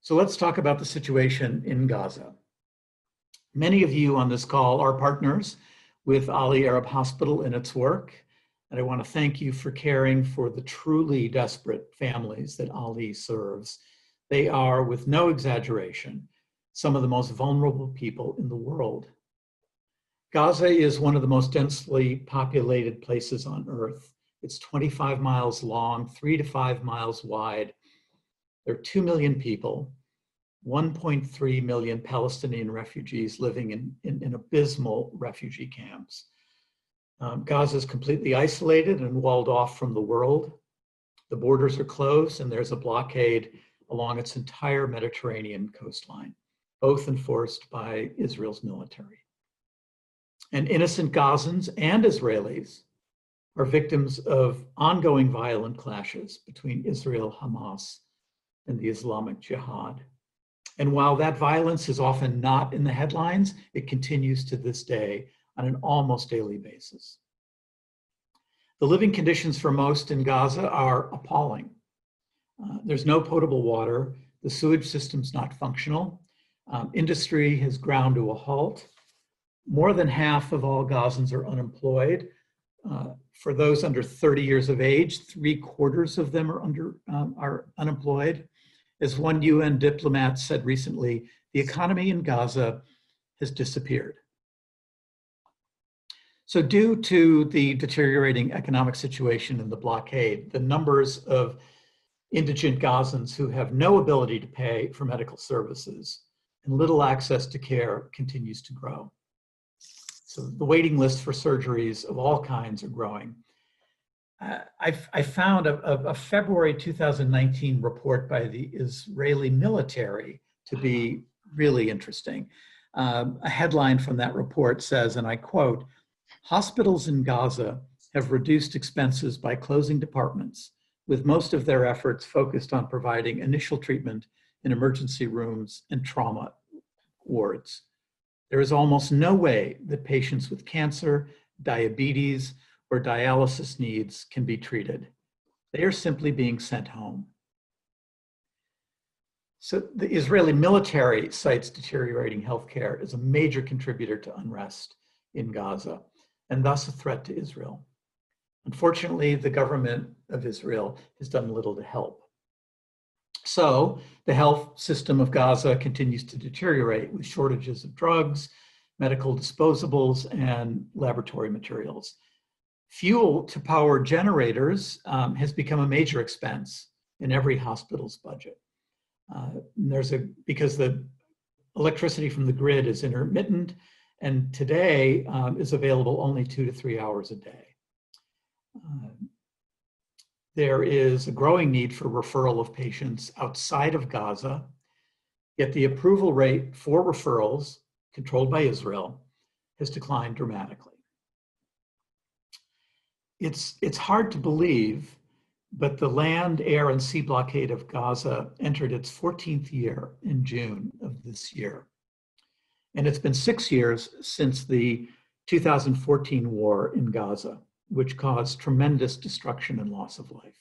So let's talk about the situation in Gaza. Many of you on this call are partners with Ahli Arab Hospital in its work, and I want to thank you for caring for the truly desperate families that Ahli serves. They are, with no exaggeration, some of the most vulnerable people in the world. Gaza is one of the most densely populated places on earth. It's 25 miles long, 3 to 5 miles wide. There are 2 million people, 1.3 million Palestinian refugees living in abysmal refugee camps. Gaza is completely isolated and walled off from the world. The borders are closed and there's a blockade along its entire Mediterranean coastline, both enforced by Israel's military. And innocent Gazans and Israelis are victims of ongoing violent clashes between Israel, Hamas, and the Islamic Jihad. And while that violence is often not in the headlines, it continues to this day on an almost daily basis. The living conditions for most in Gaza are appalling. There's no potable water. The sewage system's not functional. Industry has ground to a halt. More than half of all Gazans are unemployed. For those under 30 years of age, 3/4 of them are unemployed. As one UN diplomat said recently, the economy in Gaza has disappeared. So due to the deteriorating economic situation and the blockade, the numbers of indigent Gazans who have no ability to pay for medical services and little access to care continues to grow. So the waiting list for surgeries of all kinds are growing. I found a February 2019 report by the Israeli military to be really interesting. A headline from that report says, and I quote, "Hospitals in Gaza have reduced expenses by closing departments, with most of their efforts focused on providing initial treatment in emergency rooms and trauma wards. There is almost no way that patients with cancer, diabetes, or dialysis needs can be treated. They are simply being sent home." So the Israeli military cites deteriorating healthcare as a major contributor to unrest in Gaza, and thus a threat to Israel. Unfortunately, the government of Israel has done little to help. So the health system of Gaza continues to deteriorate with shortages of drugs, medical disposables, and laboratory materials. Fuel to power generators has become a major expense in every hospital's budget. Because the electricity from the grid is intermittent and today is available only 2 to 3 hours a day. There is a growing need for referral of patients outside of Gaza, yet the approval rate for referrals, controlled by Israel, has declined dramatically. It's hard to believe, but the land, air, and sea blockade of Gaza entered its 14th year in June of this year. And it's been 6 years since the 2014 war in Gaza, which caused tremendous destruction and loss of life.